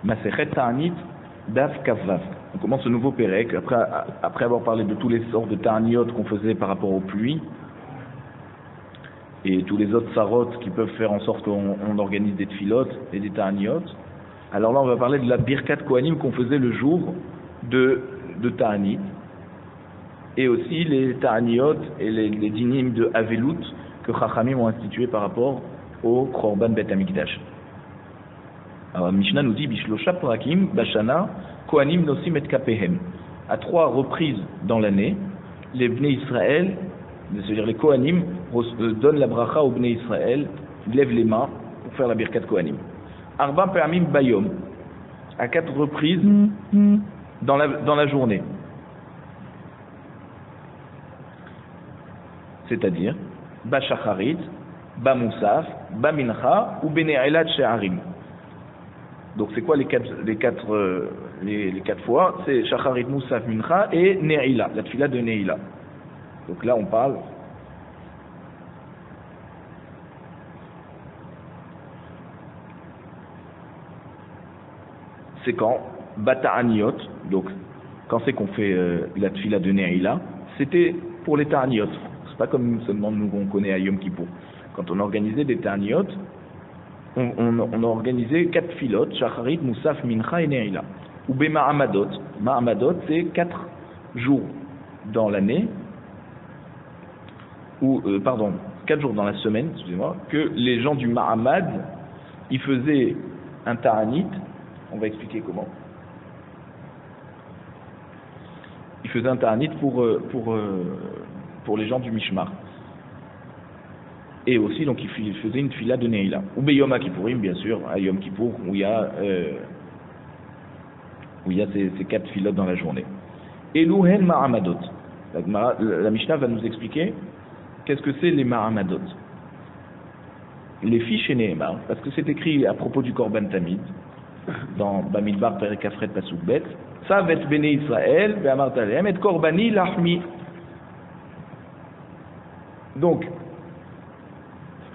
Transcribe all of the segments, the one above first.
Masechet Ta'anit, Daf Kavav. On commence ce nouveau Pérec, après avoir parlé de tous les sortes de Ta'aniot qu'on faisait par rapport aux pluies, et tous les autres Sarot qui peuvent faire en sorte qu'on organise des Tfilotes et des Ta'aniot. Alors là, on va parler de la Birkat Kohanim qu'on faisait le jour de Ta'anit, et aussi les Ta'aniot et les dinim de Avelut que Chachamim ont institué par rapport au Korban Bet Amikdash. Alors Mishnah nous dit Bishlosha Prakim Bashana Kohanim Nosim et Kapehem. À 3 reprises dans l'année, les Bnei Israël, c'est-à-dire les Kohanim, donnent la bracha aux Bnei Israël, lèvent les mains pour faire la Birkat Kohanim. Arba Pe'amim Bayom, à 4 reprises dans la journée. C'est-à-dire Ba Shacharit, Ba Moussaf, Ba Mincha ou Bene'elat She'arim. Donc c'est quoi les quatre fois? C'est Shacharit, Moussaf, Mincha et Ne'ila, la tfila de Ne'ila. Donc là on parle c'est quand Bata'aniot, donc quand c'est qu'on fait la tfila de Ne'ila, c'était pour les Ta'aniot. C'est pas comme seulement nous on connaît à Yom Kippour. Quand on organisait des Ta'aniot, on a organisé 4 filotes, Shacharit, Moussaf, Mincha et Ne'ila. Ou Ma'amadot. Ma'amadot, c'est 4 jours dans l'année, ou 4 jours dans la semaine, excusez-moi, que les gens du Ma'amad, ils faisaient un Ta'anit. On va expliquer comment. Ils faisaient un Ta'anit pour les gens du Mishmar. Et aussi, donc, il faisait une fila de Neila. Ou Yom Kippourim, bien sûr, à Yom Kippour, où il y a ces 4 filotes dans la journée. Et Louhen Ma'amadot. La Mishnah va nous expliquer qu'est-ce que c'est les Ma'amadot. Les fiches et Nehemar, parce que c'est écrit à propos du Korban Tamid, dans Bamidbar, Perek Afret, Pasuk Bet, Savet Bene Israël, Ve'amart Alehem, et Korbani Lahmi. Donc,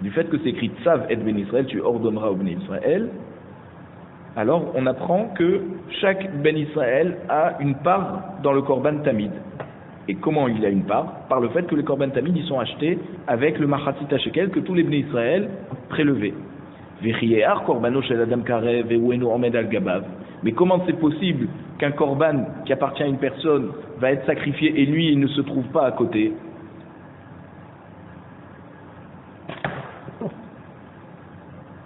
du fait que c'est écrit Tsav et Ben Israël, tu ordonneras au Ben Israël, alors on apprend que chaque Ben Israël a une part dans le Korban Tamid. Et comment il a une part? Par le fait que les Korban Tamid ils sont achetés avec le Machatzit HaShekel que tous les Ben Israël prélevaient. Mais comment c'est possible qu'un Korban qui appartient à une personne va être sacrifié et lui il ne se trouve pas à côté?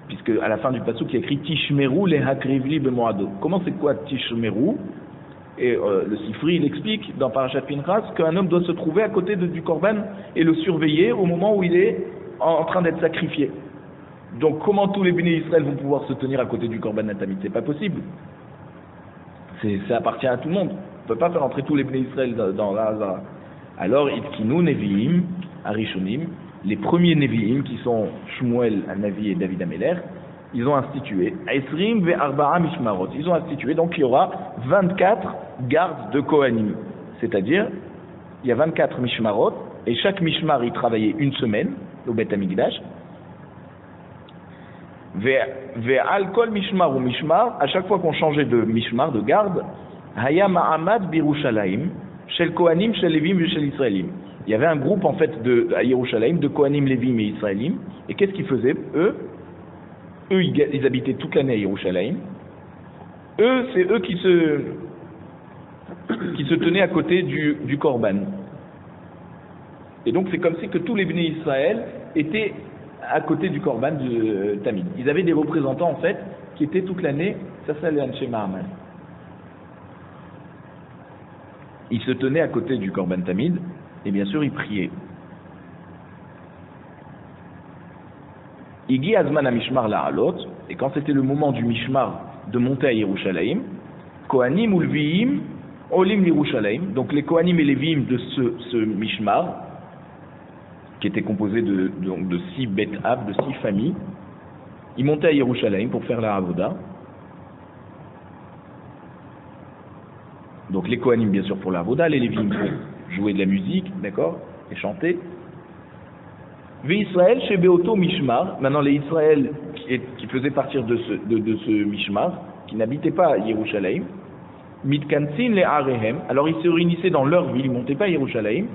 Puisque à la fin du pasuk il y a écrit Tishmeru le hakrivli bemoado. Comment c'est quoi Tishmeru? Et le Sifri il explique dans Parashat Pinchas qu'un homme doit se trouver à côté du Korban et le surveiller au moment où il est en train d'être sacrifié. Donc comment tous les bénis Israël vont pouvoir se tenir à côté du Korban Natamid? C'est pas possible. Ça appartient à tout le monde. On ne peut pas faire entrer tous les bénis Israël dans la Hazara. Alors Itkinu Nevi'im, Arishonim, les premiers Nevi'im qui sont Shmuel, Navi et David Améler, ils ont institué Esrim ve'arba'a mishmarot. Ils ont institué, donc il y aura 24 gardes de Kohanim. C'est-à-dire, il y a 24 mishmarot, et chaque mishmar il travaillait une semaine au Bet Hamikdash. Ve'al kol mishmar ou mishmar, à chaque fois qu'on changeait de mishmar, de garde, Haya ma'amad birushalayim, shel Kohanim, shel Levim et shel Israélim. Il y avait un groupe en fait à Yerushalayim de Kohanim, Lévim et Israélim. Et qu'est-ce qu'ils faisaient? Eux, ils habitaient toute l'année à Yerushalayim. C'est eux qui se tenaient à côté du Korban. Et donc c'est comme si que tous les Bnei Israël étaient à côté du Korban de Tamid. Ils avaient des représentants en fait qui étaient toute l'année. Ça c'est l'Anshe Ma'amal. Ils se tenaient à côté du Korban Tamid. Et bien sûr, ils priaient. Igi Azman à Mishmar La'alot, et quand c'était le moment du Mishmar de monter à Yerushalayim, Kohanim ou Leviim, Olim Yerushalayim, donc les Kohanim et les Leviim de ce Mishmar, qui était composé de 6 Bet Ab, de 6 familles, ils montaient à Yerushalayim pour faire la Avoda. Donc les Kohanim, bien sûr, pour la Avoda, les Leviim pour jouer de la musique, d'accord, et chanter. Israël chez Beoto Mishmar, maintenant les Israël qui faisaient partir de ce Mishmar, qui n'habitaient pas à Yerushalayim, mitkansin les arehem, alors ils se réunissaient dans leur ville, ils ne montaient pas à Yerushalayim,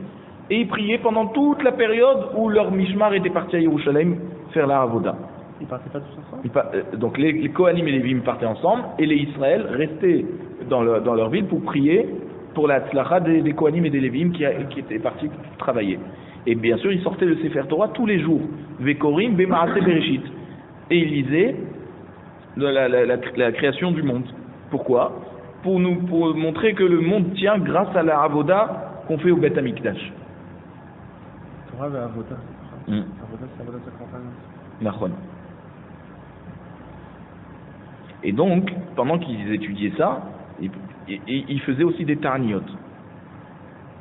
et ils priaient pendant toute la période où leur mishmar était parti à Yerushalayim faire la avoda. Ils partaient pas tous ensemble? Donc les Kohanim et les Lévim partaient ensemble, et les Israël restaient dans leur ville pour prier pour la tzlacha des Kohanim et des Lévim qui étaient partis travailler. Et bien sûr, ils sortaient le Sefer Torah tous les jours, Vekorim, Bemaaseh Bereshit, et ils lisaient la création du monde. Pourquoi? Pour montrer que le monde tient grâce à la avoda qu'on fait au Beth Amikdash. Torah et avoda. Avoda, c'est avoda Nachon. Et donc, pendant qu'ils étudiaient ça, ils faisaient aussi des tarniot.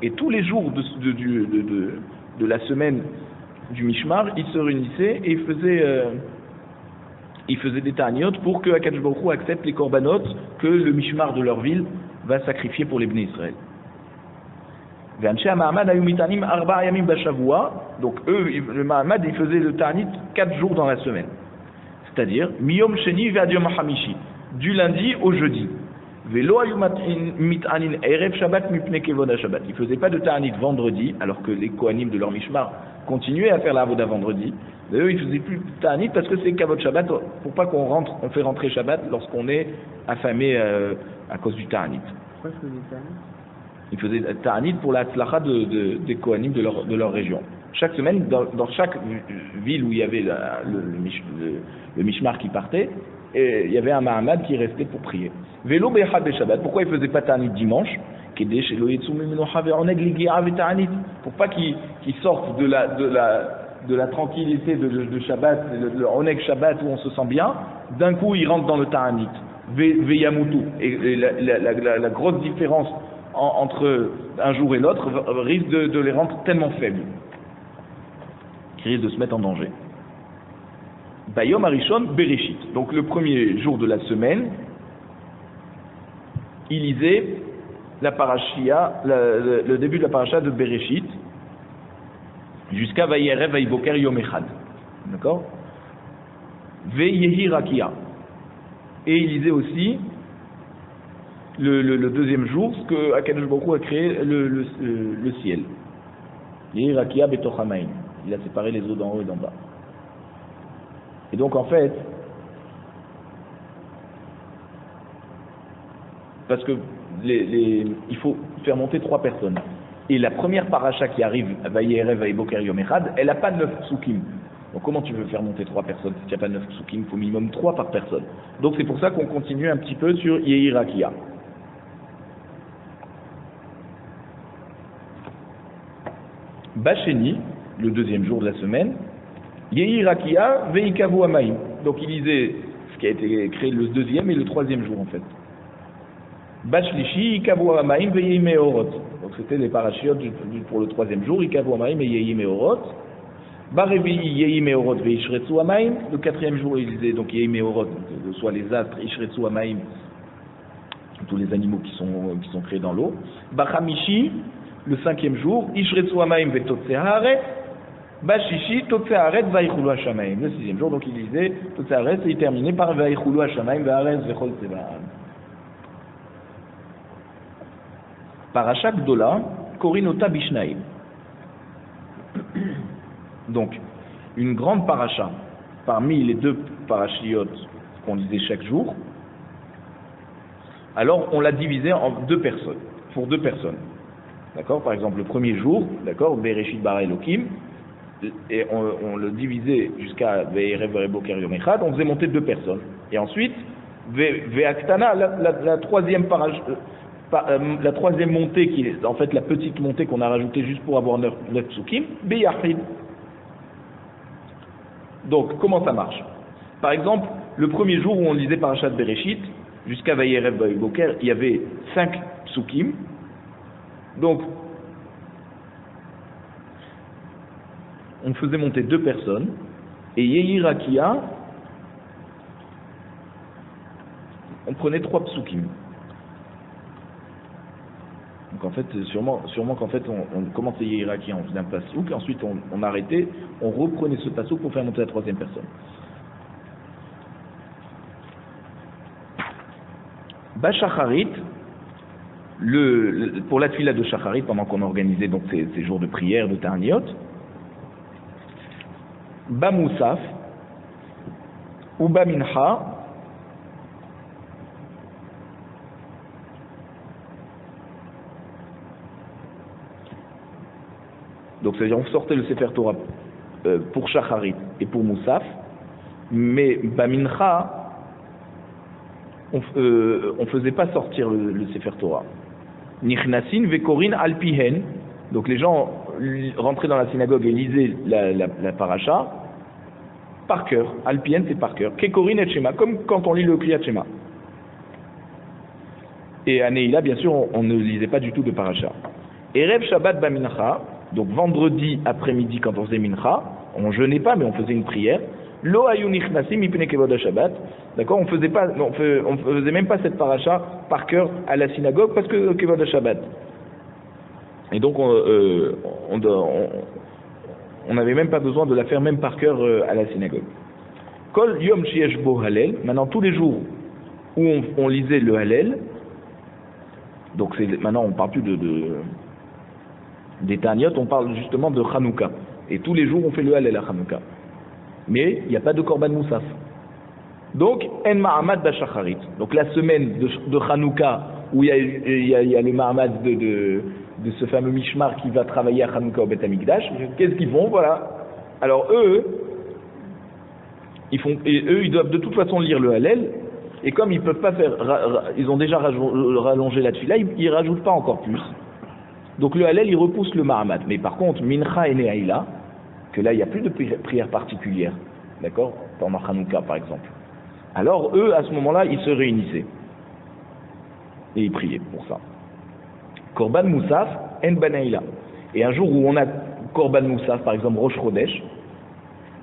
Et tous les jours de la semaine du Mishmar, ils se réunissaient et ils faisaient des tarniot pour que Akadosh Baruch Hu accepte les korbanot que le Mishmar de leur ville va sacrifier pour les Bnei Israël. Donc eux, le Mahamad, ils faisaient le tarnit 4 jours dans la semaine. C'est-à-dire, Miyom Sheni ve'ad Yom HaMishi, du lundi au jeudi. Velo ayu mitanin erev Shabbat mipnei kevod Shabbat. Ils ne faisaient pas de tarnit vendredi, alors que les Kohanim de leur Mishmar continuaient à faire la avoda vendredi. Mais eux, ils ne faisaient plus de tarnit parce que c'est kavod Shabbat, pour pas on fait rentrer Shabbat lorsqu'on est affamé à cause du tarnit. Pourquoi ils faisaient tarnit? Ils faisaient ta'anit pour la tzlacha des Kohanim de leur région. Chaque semaine, dans chaque ville où il y avait le Mishmar qui partait, et il y avait un Mahamad qui restait pour prier. Vélo Bechad de Shabbat. Pourquoi ils ne faisaient pas ta'anit dimanche? Pour pas qu'ils sortent de la tranquillité de Shabbat, le Oneg Shabbat où on se sent bien, d'un coup ils rentrent dans le ta'anit. Veyamutu. Et la grosse différence entre un jour et l'autre risque de les rendre tellement faibles, qui risque de se mettre en danger. Bayom Arishon Bereshit. Donc le premier jour de la semaine, il lisait la parashia, le début de la paracha de Bereshit, jusqu'à Vayerev Vayiboker Yom Echad. D'accord? Veyehi Rakia. Et il lisait aussi le deuxième jour, ce que Akadosh Baruch Hu a créé le ciel. Rakia betoch hamayim. Il a séparé les eaux d'en haut et d'en bas. Et donc en fait, parce que il faut faire monter 3 personnes. Et la première paracha qui arrive, Vayerev Vayiboker Yom Echad, elle n'a pas 9 psukim. Donc comment tu veux faire monter 3 personnes si tu n'as pas 9 psukim? Il faut minimum 3 par personne. Donc c'est pour ça qu'on continue un petit peu sur Yehi Rakia. Bacheni, le deuxième jour de la semaine, Yehi Rakia Veikavu Amaim. Donc il lisait ce qui a été créé le deuxième et le troisième jour en fait. Bachlishi Ikavu Amaim Veyehi Meorot. Donc c'était les parachiotes pour le troisième jour, Ikavu Amaim et Yehi Meorot. Barevi Yehi Meorot Veishretsu Amaim. Le quatrième jour il lisait donc Yehi Meorot, soit les astres, Ishretsu Amaim, tous les animaux qui sont créés dans l'eau. Bachamishi, le cinquième jour, Ishretsu Amaim Vetotseharet, Bashishi Totseharet Vaichulu Hashamaim. Le sixième jour, donc il lisait Totseharet et il terminait par Vaichulu Hashamaim Ve'aretz Vechol Tsebaam. Parasha Gdola, Korinota Bishnaim. Donc, une grande paracha parmi les 2 parachiotes qu'on lisait chaque jour. Alors, on l'a divisé en 2 personnes, pour 2 personnes. D'accord? Par exemple, le premier jour, d'accord, Bereshit bara Elokim, et on le divisait jusqu'à Ve'erev Vayiboker Yom Echad, on faisait monter 2 personnes. Et ensuite, Ve'aktana, la troisième montée, qui est en fait la petite montée qu'on a rajoutée juste pour avoir 9 psukim, Beyachid. Donc, comment ça marche? Par exemple, le premier jour où on lisait Parashat Bereshit, jusqu'à Vayerev Vayiboker, il y avait 5 psukim. Donc, on faisait monter 2 personnes, et Yehi Rakia, on prenait 3 psukim. Donc en fait, sûrement qu'en fait, on commençait Yehi Rakia, on faisait un pasouk, ensuite on arrêtait, on reprenait ce pasouk pour faire monter la 3e personne. Bachacharit, pour la tfila de Shacharit, pendant qu'on organisait donc ces jours de prière, de Tarniot, Bamoussaf, ou Bamincha, donc c'est-à-dire on sortait le Sefer Torah pour Shacharit et pour Moussaf, mais Bamincha, on faisait pas sortir le Sefer Torah. Nichnasin vekorin alpihen, donc les gens rentraient dans la synagogue et lisaient la paracha par cœur. Alpihen c'est par cœur. Kekorin et Shema, comme quand on lit le Kriyat Shema. Et à Neila, bien sûr, on ne lisait pas du tout de paracha. Erev Shabbat Bamincha, donc vendredi après-midi quand on faisait Mincha, on jeûnait pas mais on faisait une prière. Lo ayu nichnasim mipnei kevod Shabbat. D'accord, on faisait même pas cette paracha par cœur à la synagogue parce que kevod Shabbat. Et donc on n'avait même pas besoin de la faire même par cœur à la synagogue. Kol yom sheyesh bo halel. Maintenant tous les jours où on lisait le halel. Donc maintenant on parle plus des Taniot, on parle justement de Hanouka. Et tous les jours on fait le halel à Hanouka. Mais il n'y a pas de Korban Moussaf. Donc, En Ma'amad Bachacharit. Donc la semaine de Hanouka, où il y a le Ma'amad de ce fameux Mishmar qui va travailler à Hanouka au Beth Amikdash, qu'est-ce qu'ils font? Voilà. Alors eux, ils doivent de toute façon lire le Hallel, et comme ils peuvent pas faire, ils ont déjà rallongé la tefila, ils rajoutent pas encore plus. Donc le Hallel, il repousse le Ma'amad. Mais par contre, Mincha et Nehaïla, que là, il n'y a plus de prière particulière, d'accord, pendant Hanouka par exemple. Alors eux, à ce moment-là, ils se réunissaient et ils priaient pour ça. Korban Moussaf, En Banaïla. Et un jour où on a Korban Moussaf, par exemple Rosh Chodesh,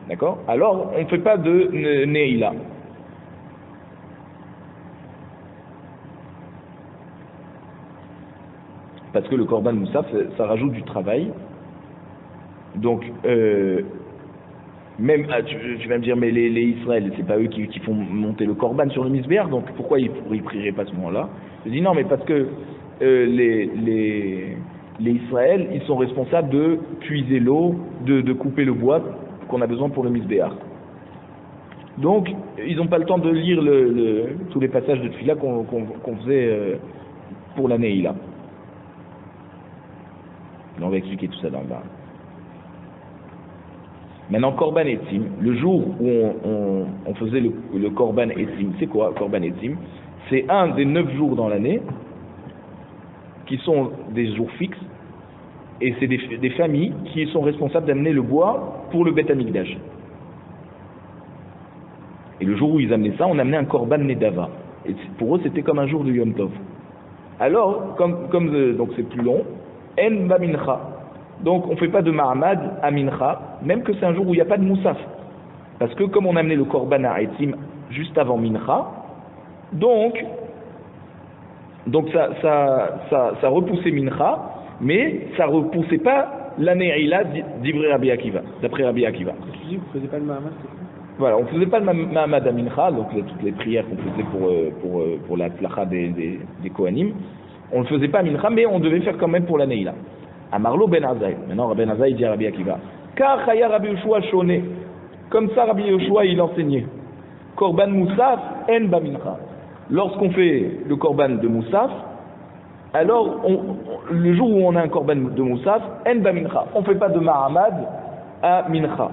d'accord, alors on ne fait pas de Neila. Parce que le Korban Moussaf, ça rajoute du travail. Donc, même, tu vas me dire, mais les Israël, c'est pas eux qui font monter le Korban sur le Misbéar, donc pourquoi ils prieraient pas à ce moment-là? Je dis non, mais parce que les Israël, ils sont responsables de puiser l'eau, de couper le bois qu'on a besoin pour le Misbéar. Donc, ils n'ont pas le temps de lire tous les passages de Tfila qu'on faisait pour la Neila. On va expliquer tout ça dans le bas. Maintenant, Korban Etzim, le jour où on faisait le Korban Etzim, c'est quoi Korban Etzim? C'est un des 9 jours dans l'année qui sont des jours fixes, et c'est des familles qui sont responsables d'amener le bois pour le Beth Amikdash. Et le jour où ils amenaient ça, on amenait un Korban Nedava. Et pour eux, c'était comme un jour de Yom Tov. Alors, donc c'est plus long, En Bamincha. Donc on ne fait pas de Ma'amad à Mincha, même que c'est un jour où il n'y a pas de Moussaf. Parce que comme on amenait le Korban à Etzim juste avant Mincha, donc ça repoussait Mincha, mais ça repoussait pas la Ne'ila d'Ivré Rabbi Akiva, d'après Rabbi Akiva. Tu dis, vous ne faisiez pas le Mahamad, c'est quoi? Voilà, on ne faisait pas le Mahamad à Mincha, donc toutes les prières qu'on faisait pour la Tlacha des Kohanim, on ne le faisait pas à Mincha, mais on devait faire quand même pour la Ne'ila. Amarlo Ben Azaï. Maintenant, Ben Azaï dit à Rabbi Akiva, Car Chaya Rabbi Yoshua Shoné. Comme ça, Rabbi Yoshua, il enseignait. Korban Moussaf, En Bamincha. Lorsqu'on fait le Korban de Moussaf, alors, le jour où on a un Korban de Moussaf, En Bamincha. On ne fait pas de Mahamad à Mincha.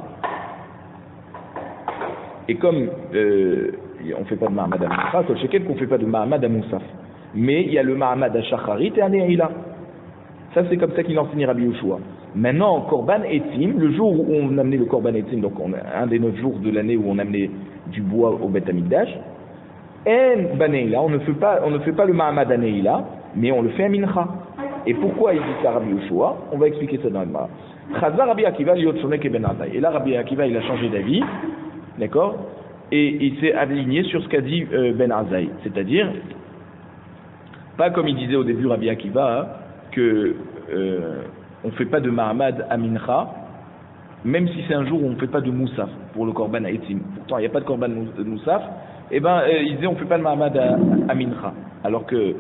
Et comme on ne fait pas de Mahamad à Mincha, c'est le shekel qu'on ne fait pas de Mahamad à Moussaf. Mais il y a le Mahamad à Shacharit et à Ne'ila. Ça, c'est comme ça qu'il enseigne Rabbi Yoshua. Maintenant, Korban Etzim, le jour où on amenait le Korban Etzim, donc un des 9 jours de l'année où on amenait du bois au Beth Amikdash, En Baneila, on ne fait pas le Mahamad à Neila, mais on le fait à Mincha. Et pourquoi il dit ça Rabbi Yoshua? On va expliquer ça dans le Mara. Chazar Rabbi Akiva liot shonek et Ben Azaï. Et là, Rabbi Akiva, il a changé d'avis, d'accord? Et il s'est aligné sur ce qu'a dit Ben Azaï. C'est-à-dire, pas comme il disait au début Rabbi Akiva, que on ne fait pas de Mahamad à Mincha, même si c'est un jour où on ne fait pas de Moussaf pour le Korban Etzim. Pourtant, il n'y a pas de Korban de Moussaf, eh ben, ils disaient on ne fait pas le Mahamad à Mincha. Alors que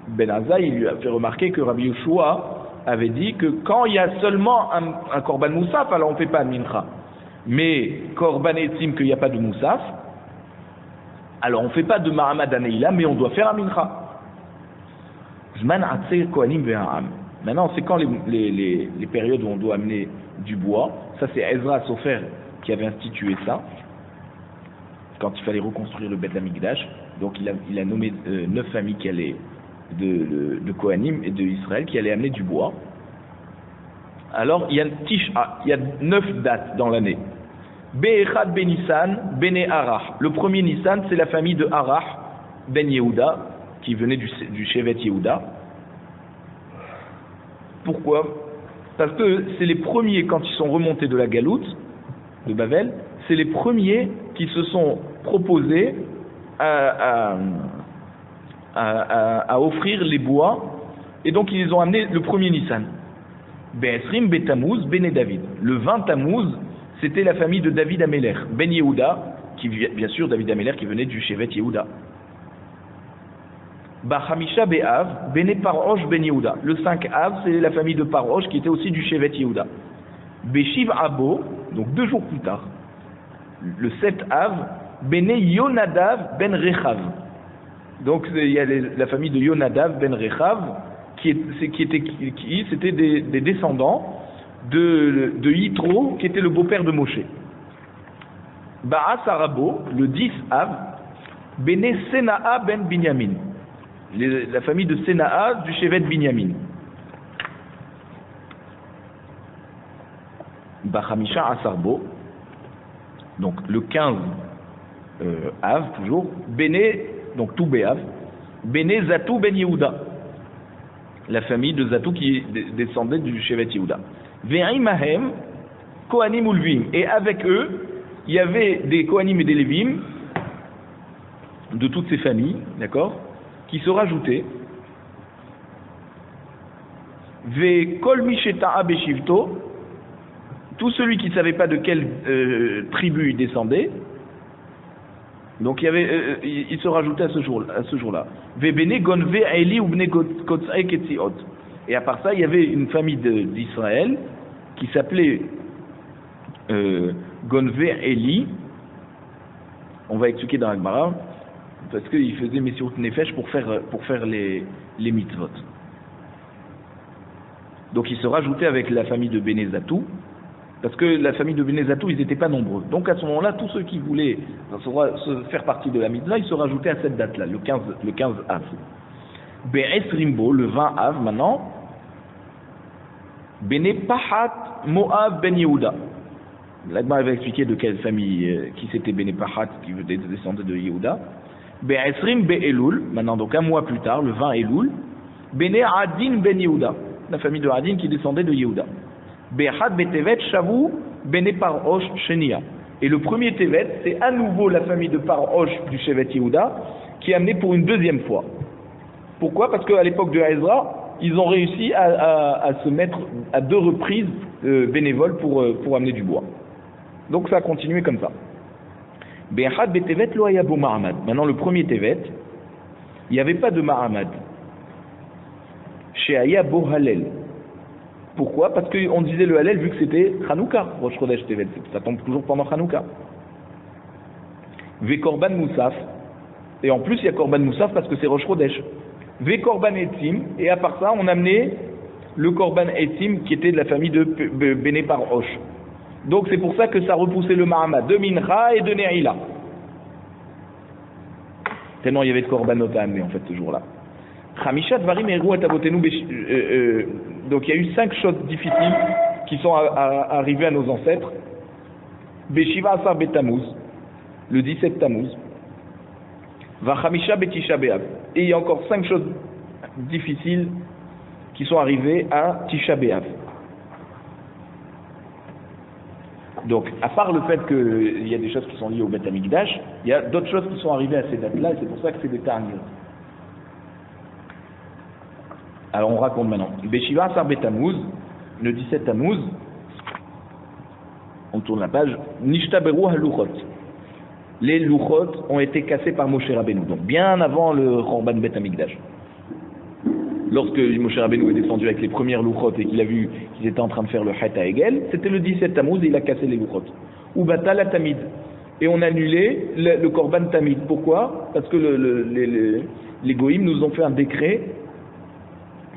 Ben Azai, il lui a fait remarquer que Rabbi Yoshua avait dit que quand il y a seulement un Korban Moussaf, alors on ne fait pas de Mincha. Mais Korban Etzim, qu'il n'y a pas de Moussaf, alors on ne fait pas de Mahamad à Neila, mais on doit faire un Mincha. Zman Atzir Kohanim Ve'ha'am. Maintenant, c'est quand les périodes où on doit amener du bois. Ça, c'est Ezra Sofer qui avait institué ça, quand il fallait reconstruire le Beth Amikdash. Donc, il a nommé 9 familles qui allaient de Kohanim et de Israël qui allaient amener du bois. Alors, il y a 9 dates dans l'année. Be'echad ben Nissan, Bene Arach. Le premier Nissan, c'est la famille de Arach, Ben Yehuda, qui venait du Shevet Yehuda. Pourquoi? Parce que c'est les premiers, quand ils sont remontés de la Galoute, de Babel, c'est les premiers qui se sont proposés à offrir les bois, et donc ils ont amené le premier Nissan. Be'esrim Betamuz, Bene David. Le 20 Tammuz, c'était la famille de David Améler, Ben Yehuda, qui bien sûr David Améler qui venait du Shevet Yehuda. Bachamisha Be'av, Bene Parosh Ben Yehuda. Le 5 Av, c'est la famille de Parosh qui était aussi du Shevet Yehuda. Beshiv Abo, donc 2 jours plus tard, le 7 Av, Bene Yonadav Ben Rechav. Donc il y a la famille de Yonadav Ben Rechav, c'était des descendants de Yitro, qui était le beau-père de Moshe. Ba'as Arabo, le 10 Av, Bene Senaa Ben Binyamin. La famille de Senaa du Shevet Binyamin. Bachamisha Asarbo, donc le 15 Av, toujours, Bene, donc tout Béav, Bene Zatou Ben Yehuda, la famille de Zatou qui descendait du Shevet Yehuda. Ve'imahem, Kohanim Ulvim, et avec eux, il y avait des Kohanim et des Lévim, de toutes ces familles, d'accord, qui se rajoutaient. Ve kol misheta'a beshivto, tout celui qui ne savait pas de quelle tribu il descendait, donc il se rajoutait à ce jour-là. Ve bene gonve eli ou bene kotzai ketziot. Et à part ça, il y avait une famille d'Israël qui s'appelait Gonve Eli. On va expliquer dans l'Agmara, parce qu'il faisait Messirut Nefesh pour faire les mitzvot. Donc il se rajoutait avec la famille de Bene Zatou, parce que la famille de Bene Zatou, ils n'étaient pas nombreux. Donc à ce moment-là, tous ceux qui voulaient se faire partie de la mitzvah, ils se rajoutaient à cette date-là, le 15 Av. Be'es Rimbo, le 20 Av maintenant, Bene Pahat Moab Ben Yehuda. L'Agma avait expliqué de quelle famille, qui c'était Bene Pahat, qui descendait de Yehuda. Be'esrim Be'elul, maintenant donc un mois plus tard, le 20 Elul, Bene Adin Ben Yehuda, la famille de Adin qui descendait de Yehuda. Be'had Betevet Shavu Bene Parosh Shenia. Et le premier Tevet, c'est à nouveau la famille de Parosh du Shevet Yehuda, qui est amenée pour une deuxième fois. Pourquoi? Parce qu'à l'époque de Ezra, ils ont réussi à se mettre à 2 reprises bénévoles pour amener du bois. Donc ça a continué comme ça. Be'achad betevet lo haya bo ma'amad. Maintenant le premier tevet, il n'y avait pas de ma'amad. She'aya bo halel. Pourquoi? Parce qu'on disait le halel vu que c'était Hanouka, Rosh Chodesh tevet. Ça tombe toujours pendant Hanouka. Ve korban moussaf. Et en plus il y a korban moussaf parce que c'est Rosh Chodesh. Ve korban etzim. Et à part ça on amenait le korban etzim qui était de la famille de Bene Parosh. Donc c'est pour ça que ça repoussait le Mahamad de Mincha et de Ne'ila. Tellement il y avait de korbanot à amener en fait ce jour-là. Chamishat varim eru atavotenu. Donc il y a eu 5 choses difficiles qui sont arrivées à nos ancêtres. Beshiva asar betamuz, le 17 Tammuz. Vachamisha betisha be'av. Et il y a encore 5 choses difficiles qui sont arrivées à Tisha B'Av. Donc, à part le fait qu'il y a des choses qui sont liées au Beth Amikdash, il y a d'autres choses qui sont arrivées à ces dates-là, et c'est pour ça que c'est des Ta'aniyot. Alors, on raconte maintenant. Beshiva Asar Betamuz, le 17 Tammuz, on tourne la page, Nishtaberu Haluchot. les louchot ont été cassés par Moshe Rabbeinu, donc bien avant le Khorban Bet Hamikdash. Lorsque Moshe Rabbeinu est descendu avec les premières louchot et qu'il a vu qu'ils étaient en train de faire le Chet à Egel, c'était le 17 Tammuz et il a cassé les louchot. Ou Batal Tamid. Et on a annulé le Korban Tamid. Pourquoi? Parce que les Goïms nous ont fait un décret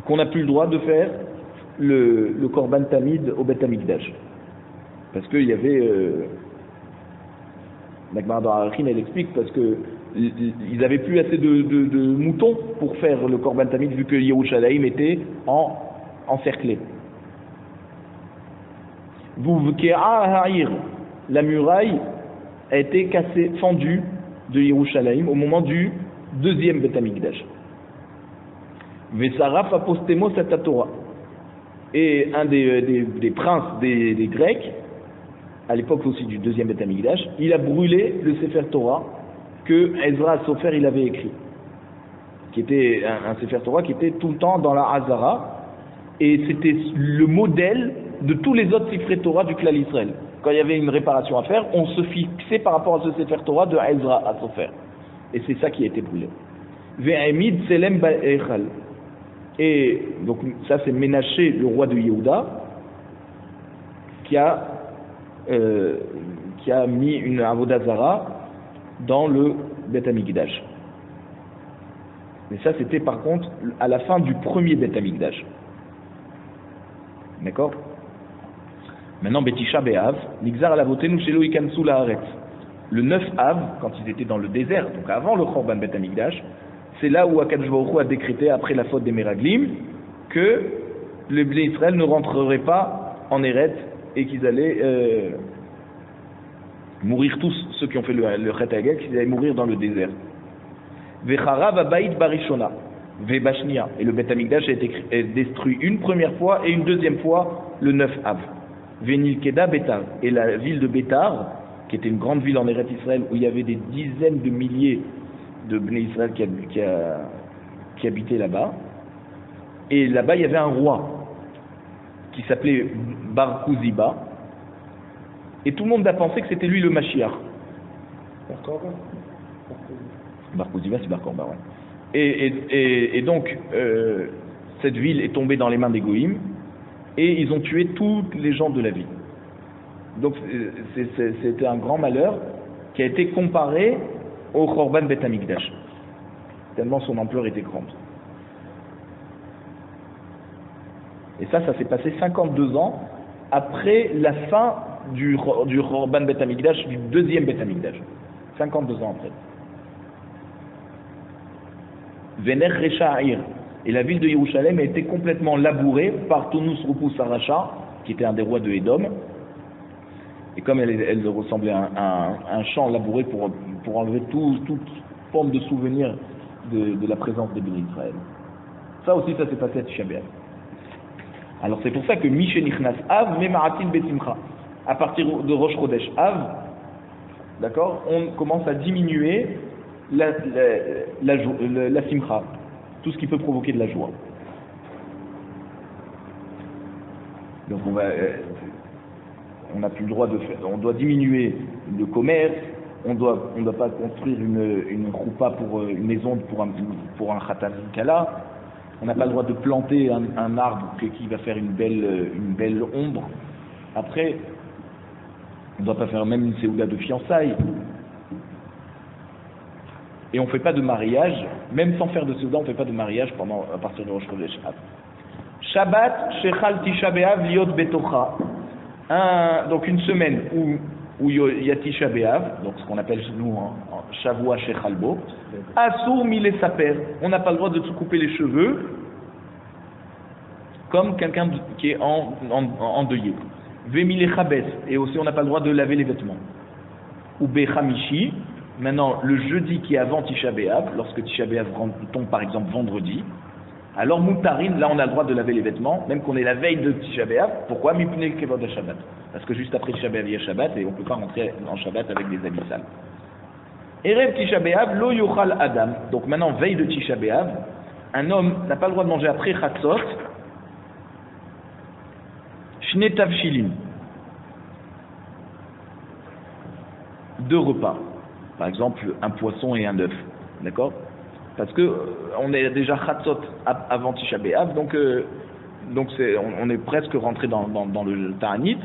qu'on n'a plus le droit de faire le Korban Tamid au Bet Hamikdash. Parce qu'il y avait... la Gemara dans Arachin, elle explique, parce que ils n'avaient plus assez de moutons pour faire le Korban Tamid, vu que Yerushalayim était encerclé. La muraille a été cassée, fendue de Yerushalayim au moment du deuxième Bet Hamikdash. Vesaraf apostemos et Torah. Et un des princes des Grecs, à l'époque aussi du deuxième Bet Hamikdash, il a brûlé le Sefer Torah que Ezra Sofer il avait écrit, qui était un Sefer Torah qui était tout le temps dans la Hazara, et c'était le modèle de tous les autres Sefer Torah du Klal Israël. Quand il y avait une réparation à faire, on se fixait par rapport à ce Sefer Torah de Ezra Sofer, et c'est ça qui a été brûlé. Ve'emid Selem Ba'echal. Et donc ça c'est Ménaché, le roi de Yehuda, qui a mis une avodat zara dans le Bet Hamikdash. Mais ça c'était par contre à la fin du premier Bet Hamikdash. D'accord? Maintenant Betisha Be'av, Nigzar alavotenu shelo ikansu la'aretz. Le 9 Av, quand ils étaient dans le désert, donc avant le Khorban Bet Hamikdash, c'est là où Akadosh Baruch Hu a décrété après la faute des Meraglim que les Bnei Israël ne rentreraient pas en Eretz et qu'ils allaient mourir tous, ceux qui ont fait le Chet Hagel, qu'ils allaient mourir dans le désert. Vecharav abayit barishona, vebashnia, et le Bet Hamikdash a été détruit une première fois et une deuxième fois le 9 Av. Venilkeda Betar, et la ville de Betar, qui était une grande ville en Eretz Israël où il y avait des dizaines de milliers de Bnei Israël qui habitaient là-bas, et là-bas il y avait un roi qui s'appelait Bar Kouziba, et tout le monde a pensé que c'était lui le Mashiach. Bar Kouziba, c'est Bar Korba, ouais. Et donc cette ville est tombée dans les mains des Goïms et ils ont tué tous les gens de la ville. Donc c'était un grand malheur qui a été comparé au Khorban Bet Hamikdash, tellement son ampleur était grande. Et ça s'est passé 52 ans après la fin du Khorban Bet Hamikdash, du deuxième Bet Hamikdash. 52 ans après. Vener Resha'ir, et la ville de Yerushalayim a été complètement labourée par Tonus Rupus Aracha, qui était un des rois de Édom. Et comme elle ressemblait à un champ labouré pour enlever toute forme de souvenir de la présence des Bnei Israël. Ça aussi, ça s'est passé à Tisha B'Av. Alors c'est pour ça que Mishenichnas Av, Memaratin Besimcha. À partir de Rosh Chodesh Av, d'accord, on commence à diminuer la Simcha, tout ce qui peut provoquer de la joie. Donc on n'a plus le droit de faire, on doit diminuer le commerce, on doit pas construire une choupa pour une maison pour un khatan kala, on n'a pas le droit de planter un arbre qui va faire une belle ombre. Après, on ne doit pas faire même une séouda de fiançailles. Et on ne fait pas de mariage, même sans faire de séouda, on ne fait pas de mariage à partir de Rosh Chodesh Av. Shabbat Shechal Tisha B'Av Liot Betocha. Donc une semaine où il y a Tisha B'Av, donc ce qu'on appelle chez nous Shavua Shechalbo. Asur Mile Saper. On n'a pas le droit de se couper les cheveux comme quelqu'un qui est endeuillé. Vemile Chabes. Et aussi on n'a pas le droit de laver les vêtements. Ou Bechamishi. Maintenant, le jeudi qui est avant Tisha B'Av, lorsque Tisha B'Av tombe par exemple vendredi, alors Moutarin, là on a le droit de laver les vêtements, même qu'on est la veille de Tisha B'Av. Pourquoi? Mipnei Kevod Shabbat. Parce que juste après Tisha B'Av, il y a Shabbat et on ne peut pas rentrer en Shabbat avec des habits sales. Erev Tisha B'Av, lo yochal Adam. Donc maintenant, veille de Tisha B'Av, un homme n'a pas le droit de manger après Chatzot, Shne Tavshilin, 2 repas. Par exemple, un poisson et un œuf. D'accord? Parce que on est déjà Chatzot avant Tisha B'Av, donc on est presque rentré dans le Ta'anit,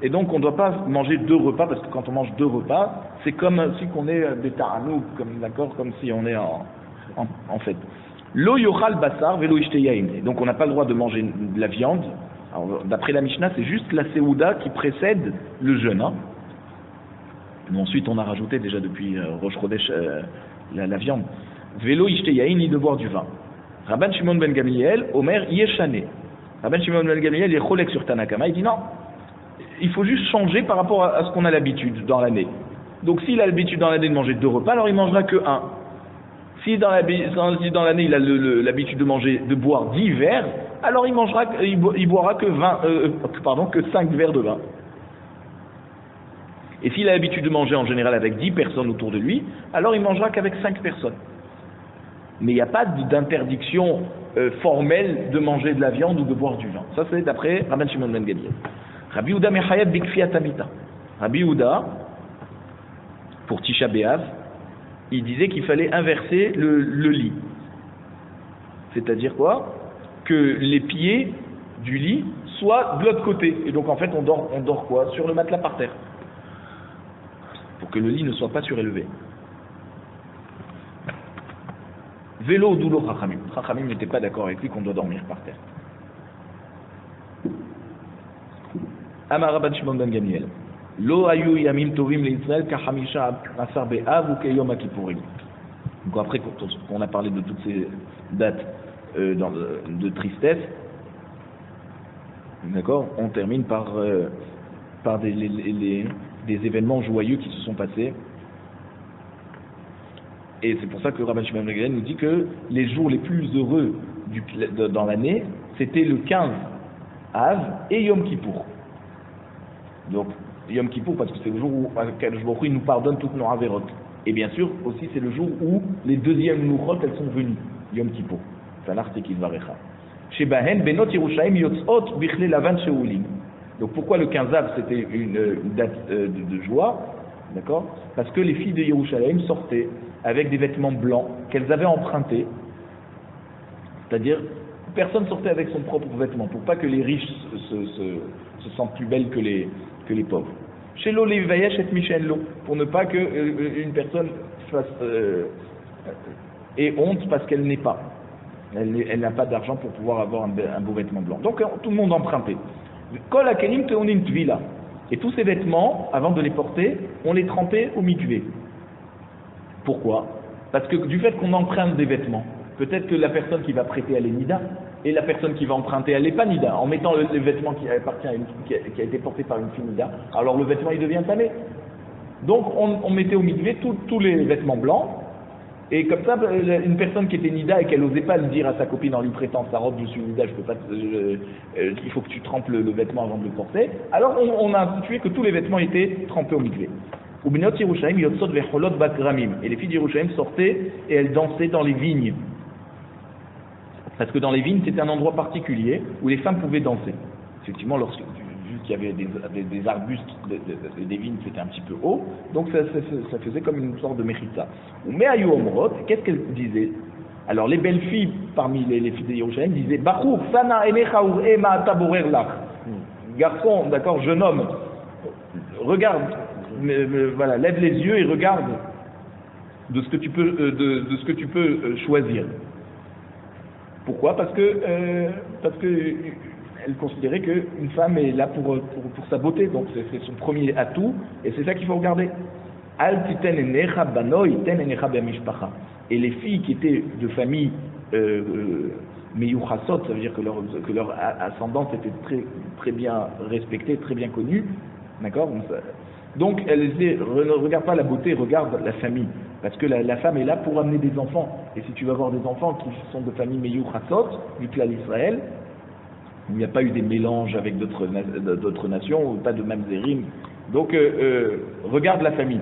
et donc on ne doit pas manger 2 repas, parce que quand on mange 2 repas, c'est comme si on est des Ta'anou, comme si on est en fait. Lo yochal basar velo ishte yain. Donc on n'a pas le droit de manger de la viande. D'après la Mishnah, c'est juste la Seouda qui précède le jeûne. Hein. Mais ensuite, on a rajouté déjà depuis Rosh Chodesh la viande. Velo ishte yain, ni de boire du vin. Rabban Shimon ben Gamliel, Omer yeshane. Rabban Shimon ben Gamliel est cholek sur Tanakama. Il dit non, il faut juste changer par rapport à ce qu'on a l'habitude dans l'année. Donc s'il a l'habitude dans l'année de manger 2 repas, alors il mangera que 1. Si dans l'année il a l'habitude de boire 10 verres, alors il boira que 5 verres de vin. Et s'il a l'habitude de manger en général avec 10 personnes autour de lui, alors il mangera qu'avec 5 personnes. Mais il n'y a pas d'interdiction formelle de manger de la viande ou de boire du vin. Ça c'est d'après Rabban Shimon ben Gamliel. Rabbi Yehuda Mechayed bikfiyat amita. Rabbi Yehuda, pour Tisha B'Av, il disait qu'il fallait inverser le lit. C'est-à-dire quoi? Que les pieds du lit soient de l'autre côté. Et donc en fait on dort quoi? Sur le matelas par terre. Pour que le lit ne soit pas surélevé. Vélo doulo Chachamim. Chachamim n'était pas d'accord avec lui qu'on doit dormir par terre. Amar Rabban Shimon ben Gamliel. Lo ayu yamim tovim leIsraël kahamisha asar be'av ou keyom kippurim. Donc après qu'on a parlé de toutes ces dates de tristesse, d'accord, on termine par des événements joyeux qui se sont passés. Et c'est pour ça que Rabban Shimon ben Gamliel nous dit que les jours les plus heureux dans l'année, c'était le 15 Av et Yom Kippour. Donc Yom Kippour parce que c'est le jour où il nous pardonne toutes nos avérotes. Et bien sûr aussi c'est le jour où les deuxièmes Nouchot elles sont venues, Yom Kippour. Donc pourquoi le 15 Av c'était une date de joie, d'accord? Parce que les filles de Yerushalayim sortaient avec des vêtements blancs qu'elles avaient empruntés, c'est-à-dire personne sortait avec son propre vêtement pour pas que les riches se sentent plus belles que les pauvres. Chez l'eau les vayesh et michello, pour ne pas que une personne ait honte parce qu'elle n'est pas, elle n'a pas d'argent pour pouvoir avoir un beau vêtement blanc. Donc tout le monde empruntait. Kol hakelim teonim tvila. Et tous ces vêtements, avant de les porter, on les trempait au mikvé. Pourquoi? Parce que du fait qu'on emprunte des vêtements, peut-être que la personne qui va prêter elle est nida, et la personne qui va emprunter elle n'est pas nida. En mettant le vêtement qui appartient qui a été porté par une fille nida, alors le vêtement il devient tamé. Donc on mettait au mikvé tous les vêtements blancs, et comme ça, une personne qui était nida et qu'elle n'osait pas le dire à sa copine en lui prêtant sa robe, je suis nida, je peux pas, il faut que tu trempes le vêtement avant de le porter. Alors on a institué que tous les vêtements étaient trempés au mikvé. Et les filles d'Yerushalayim sortaient et elles dansaient dans les vignes. Parce que dans les vignes, c'était un endroit particulier où les femmes pouvaient danser. Effectivement, vu qu'il y avait des arbustes, des vignes, c'était un petit peu haut, donc ça faisait comme une sorte de mechitza. Mais à Yomrot, qu'est-ce qu'elles disaient? Alors les belles filles, parmi les filles de Yerushalayim, disaient Bachour, Sana, Enecha, Ema, Taborer, Lach. Garçon, d'accord, jeune homme, regarde, voilà, lève les yeux et regarde de ce que tu peux choisir. Pourquoi? Parce que elle considérait qu'une femme est là pour sa beauté, donc c'est son premier atout, et c'est ça qu'il faut regarder. Et les filles qui étaient de famille meyuchasot, ça veut dire que leur ascendance était très, très bien respectée, très bien connue, d'accord? Donc elle disait, ne regarde pas la beauté, regarde la famille. Parce que la femme est là pour amener des enfants. Et si tu vas avoir des enfants qui sont de famille meyuchasot, du clan d'Israël, il n'y a pas eu des mélanges avec d'autres nations, pas de mamzerim. Donc regarde la famille.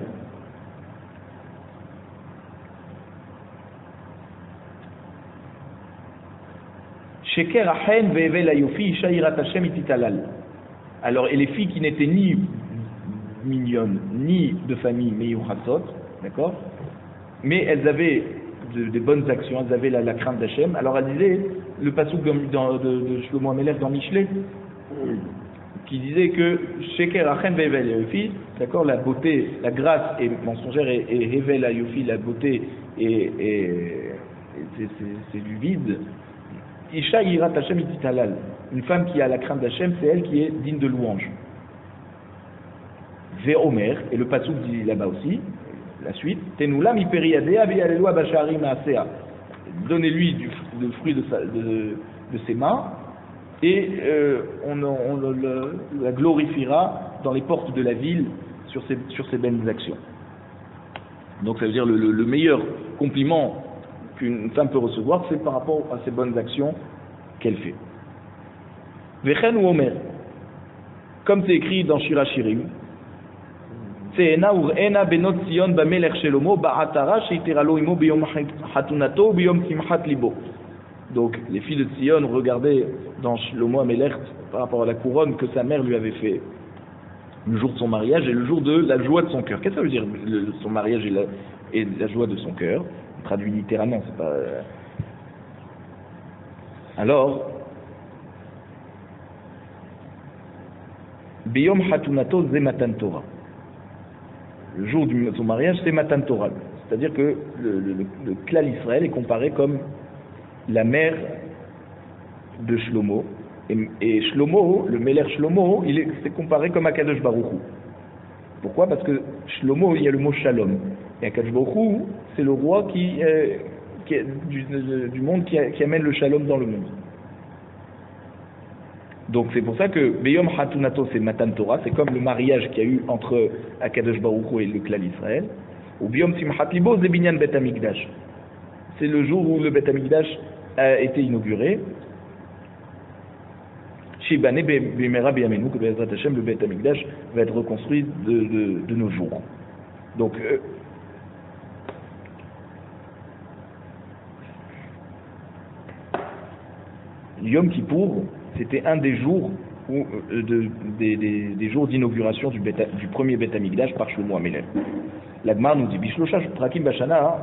Sheker achen ve'evel ayofi shairat Hashem ititalal. Alors, et les filles qui n'étaient ni mignonnes, ni de famille meyuchasot, d'accord? Mais elles avaient des bonnes actions, elles avaient la crainte d'Hachem. Alors elles disaient, le passouk de Shlomo Amelech dans Michelet, qui disait que Sheker Achem Ve'evel Yofi, d'accord, la beauté, la grâce est mensongère et Hevel Yofi, la beauté c'est du vide. Isha Yirat Hashem Ititalal, une femme qui a la crainte d'Hachem, c'est elle qui est digne de louange. Ve'omer, et le passouk dit là-bas aussi, la suite, Tenula mi periadea ve'alelu abashari ma'asea. Donnez-lui le fruit de ses mains, et on la glorifiera dans les portes de la ville sur ses belles actions. Donc ça veut dire le meilleur compliment qu'une femme peut recevoir, c'est par rapport à ses bonnes actions qu'elle fait. Vechen ou Omer, comme c'est écrit dans Shir HaShirim, Tzeena ur'ena benot Tzion bamelech shelomo ba'atara sheitera lo imo biyom hatunato biyom simchat libo. Donc les filles de Tzion regardaient dans Shlomo Amelech par rapport à la couronne que sa mère lui avait fait le jour de son mariage et le jour de la joie de son cœur. Qu'est-ce que ça veut dire son mariage et la joie de son cœur? Traduit littéralement, c'est pas. Alors, Biyom hatunato ze matan Torah. Le jour de son mariage, c'est matan Torah. C'est-à-dire que le klal Israël est comparé comme la mère de Shlomo. Et Shlomo, le Melech Shlomo, c'est comparé comme Akadosh Baruch Hu. Pourquoi? Parce que Shlomo, il y a le mot Shalom. Et Akadosh Baruch Hu, c'est le roi du monde qui amène le Shalom dans le monde. Donc c'est pour ça que Beyom Hatunato, c'est Matan Torah, c'est comme le mariage qu'il y a eu entre Akadosh Baruch Hu et le klal Israël. Ou Biyom Simchat Libo, c'est Binyan Bet Hamikdash. C'est le jour où le Bet Hamikdash a été inauguré. Shibane Bimera Biyamenu, que Be'ezrat Hashem, le Bet Hamikdash va être reconstruit de nos jours. Donc, Yom Kippour, c'était un des jours des jours d'inauguration du premier Bet Hamikdash par Shlomo Amelech. L'Agmar nous dit Bishlocha Prakim Bashana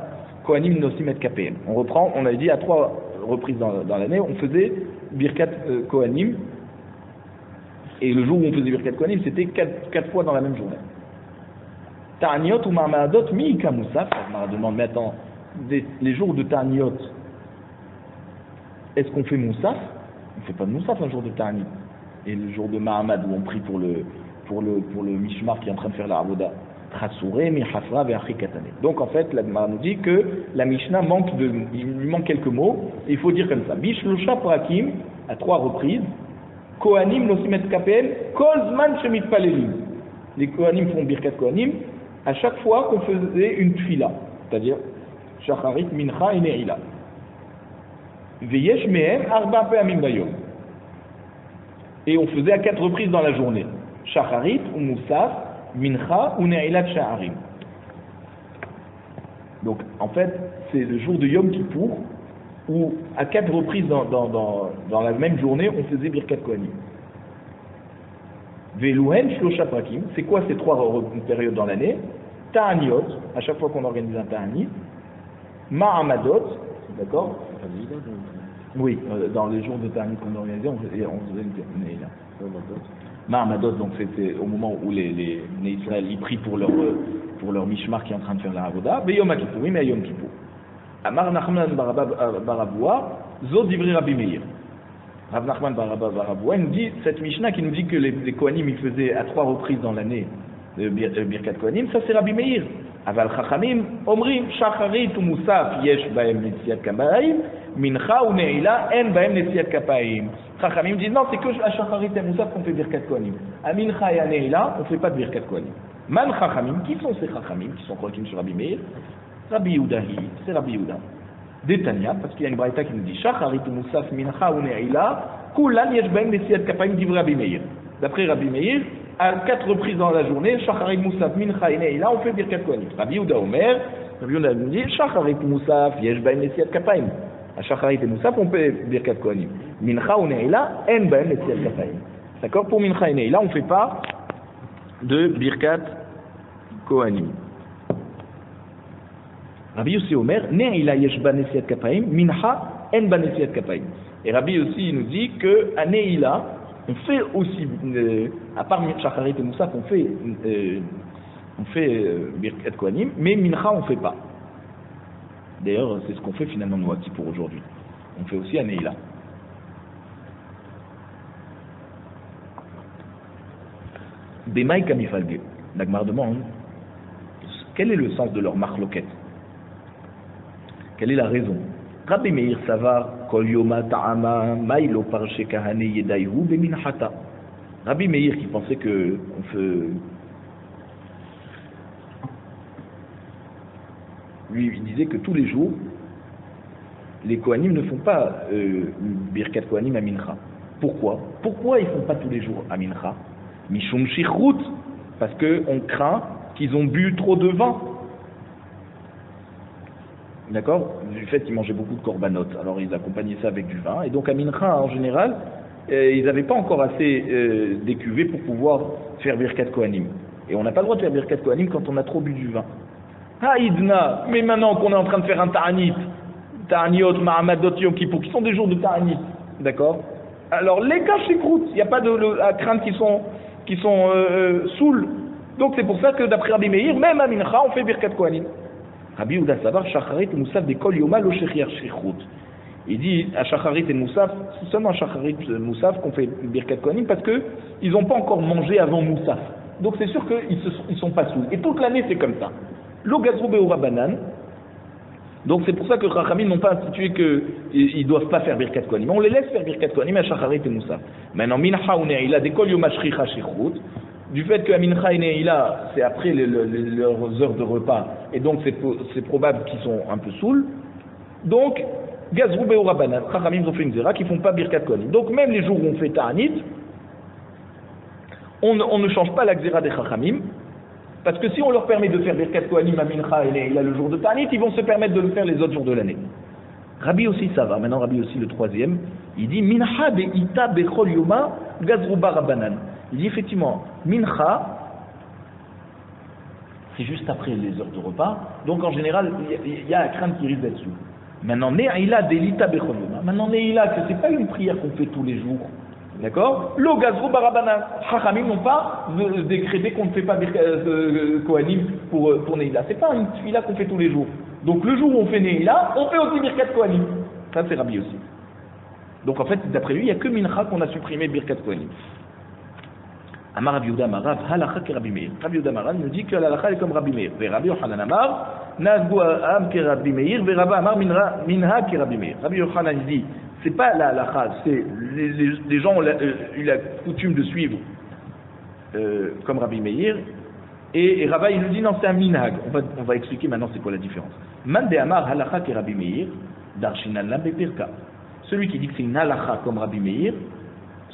Kohanim Nosim et KPM. On reprend, on avait dit à 3 reprises dans l'année, on faisait Birkat Kohanim. Et le jour où on faisait Birkat Kohanim, c'était 4 fois dans la même journée. Ta'aniot ou Ma'amadot Mi'ika Moussaf. On demande, mais attends, les jours de Ta'aniot, est-ce qu'on fait Moussaf? On ne fait pas de Moussaf un jour de Ta'anit. Et le jour de Mahamad, où on prie pour le Mishmar qui est en train de faire la Avoda. Donc en fait, l'Agmara nous dit que la Mishnah il lui manque quelques mots, et il faut dire comme ça. Bishlosha Prakim, à 3 reprises, Kohanim Nosim et KPM, Kol Zman Shemit Palelim. Les Kohanim font Birkat Kohanim à chaque fois qu'on faisait une tfila, c'est-à-dire Shacharit, Mincha et Ne'ila. Veyesh Mehem Arba Pe'amim Bayom. Et on faisait à 4 reprises dans la journée. Shacharit ou Moussaf, Mincha ou Ne'ilat Sha'arim. Donc en fait, c'est le jour de Yom Kippour où à 4 reprises dans la même journée, on faisait Birkat Kohanim. Veluhen Shlosha Prakim, c'est quoi ces 3 périodes dans l'année? Ta'aniot, à chaque fois qu'on organise un Ta'anit. Ma'amadot, d'accord? Oui, dans les jours de Ta'anit qu'on organisait, on faisait une Ma'amadot, donc c'était au moment où les Israël ils prient pour leur Mishmar qui est en train de faire la Avoda. Beyom HaKippour, oui, mais à Yom Kippour. Amar Nachman Baravoua, Zod Divri Rabbi Meir. Rav Nachman Baravoua nous dit, cette Mishnah qui nous dit que les Kohanim ils faisaient à 3 reprises dans l'année Birkat Kohanim, ça c'est Rabbi Meir. Aval Chachamim, Omrim, Shacharit ou Moussaf, Yesh Baem Netziat Kapaim, Mincha ou Ne'ila, En Baem Netziat Kapaim. Chachamim disent non, c'est que à Shacharit et Moussaf qu'on fait Birkat Kohanim. À Mincha et à Ne'ila, on ne fait pas de Birkat Kohanim. Man Chachamim, qui sont ces Chachamim qui sont Kohanim sur Rabbi Meir? Rabbi Yehudahi, c'est Rabbi Yehuda. Détania, parce qu'il y a une braïta qui nous dit Shacharit ou Moussaf, Mincha ou Ne'ila, Kulan Yesh Baem Netziat Kapaim, dit Rabbi Meir. D'après Rabbi Meir, à 4 reprises dans la journée, Shacharit Moussaf, Mincha et Ne'ila, on fait Birkat Kohanim. Rabbi Yehuda Omer, Rabbi Yehuda nous dit Shacharit Moussaf, Yesh Baem Netziat Kapaim. À Shacharit et Moussaf, on fait Birkat Kohanim. Mincha ou Ne'ila, En Baem Netziat Kapaim. D'accord? Pour Mincha et Ne'ila, on ne fait pas de Birkat Kohanim. Rabbi Yossi Omer, Ne'ila yesh ba nesiat kapaim, mincha en ba nesiat kapaim. Et Rabbi aussi nous dit que à Ne'ila, on fait aussi, à part Shacharit et Moussaf, on fait Birkat Kohanim, mais mincha on fait pas. D'ailleurs, c'est ce qu'on fait finalement nous aussi pour aujourd'hui. On fait aussi à Ne'ila. Bemaï kamifalge. L'Agmar demande quel est le sens de leur marloquette. Quelle est la raison? Rabbi Meir savar kol yoma ta'ama maïlo parche kahane yedayhu beminhata. Rabbi Meir qui pensait que on fait, lui il disait que tous les jours les Kohanim ne font pas Birkat Kohanim à Mincha. Pourquoi ils font pas tous les jours à Mincha? Mishum Shichrut, parce qu'on craint qu'ils ont bu trop de vin. D'accord? Du fait qu'ils mangeaient beaucoup de korbanot, alors ils accompagnaient ça avec du vin. Et donc à Mincha, en général, ils n'avaient pas encore assez d'écuvées pour pouvoir faire Birkat Kohanim. Et on n'a pas le droit de faire Birkat Kohanim quand on a trop bu du vin. Haïdna, mais maintenant qu'on est en train de faire un Ta'anit, Ta'aniot, Mahamadot, Yom Kippour, qui sont des jours de Ta'anit, d'accord? Alors les Kashikrout, il n'y a pas à craindre qu'ils sont saouls. Donc c'est pour ça que d'après Rabbi Meir, même à Mincha, on fait Birkat Kohanim. Rabbi Yehuda Savar, Shacharit et Moussaf de Kol Yoma lo Shechiach Shechrout. Il dit à Shacharit et Moussaf, c'est seulement à Shacharit et Moussaf qu'on fait Birkat Kohanim parce qu'ils n'ont pas encore mangé avant Moussaf. Donc c'est sûr qu'ils ne sont pas saouls. Et toute l'année c'est comme ça. Lo Gazrou Be'ora Banan. Donc c'est pour ça que Chachamim n'ont pas institué qu'ils ne doivent pas faire Birkat Kohanim. On les laisse faire Birkat Kohanim à Shacharit et Moussaf. Maintenant, Mincha ou Ne'ila de Kol Yoma Shechiach Shechrout. Du fait qu'à Mincha et Ne'ila, c'est après leurs heures de repas, et donc c'est probable qu'ils sont un peu saouls. Donc, Gazrou Be'ora Banan, Chachamim ont fait une zéra qui ne font pas Birkat Kohanim. Donc même les jours où on fait Ta'anit, on ne change pas la zéra des Chachamim, parce que si on leur permet de faire Birkat Kohanim à Mincha et Ne'ila le jour de Ta'anit, ils vont se permettre de le faire les autres jours de l'année. Rabbi aussi ça va, maintenant Rabbi aussi le troisième, il dit Mincha be'ita bechol yoma Gazrou Barabanan. Il dit effectivement, Mincha, c'est juste après les heures de repas, donc en général, il y a la crainte qui risque d'être sous. Maintenant, Ne'ila delita bechol yoma. Maintenant, Ne'ila, que c'est pas une prière qu'on fait tous les jours. D'accord? Lo Gazrou Barabanan. Chachamim n'ont pas décrété qu'on ne fait pas Kohanim pour Ne'ila. C'est pas une tefila qu'on fait tous les jours. Donc le jour où on fait Ne'ila, on fait aussi Birkat Kohanim. Ça, c'est Rabbi aussi. Donc en fait, d'après lui, il n'y a que Mincha qu'on a supprimé Birkat Kohanim. Amar Rabbi Yehuda Marav, halakha ke Rabbi Meir. Rabbi Yehuda Marav nous dit que l'halakha est comme Rabbi Meir. Ve Rabbi Yochanan Amar, nazgu am ke Rabbi Meir, ve Rabba Amar minha ke Rabbi Meir. Rabbi Yochanan dit, c'est pas la halakha, c'est les gens ont eu la coutume de suivre comme Rabbi Meir. Et Rabba il nous dit non, c'est un minhag. On va expliquer maintenant c'est quoi la différence. Man de Amar halakha ke Rabbi Meir, darshinan la bepirka. Celui qui dit que c'est une halakha comme Rabbi Meir,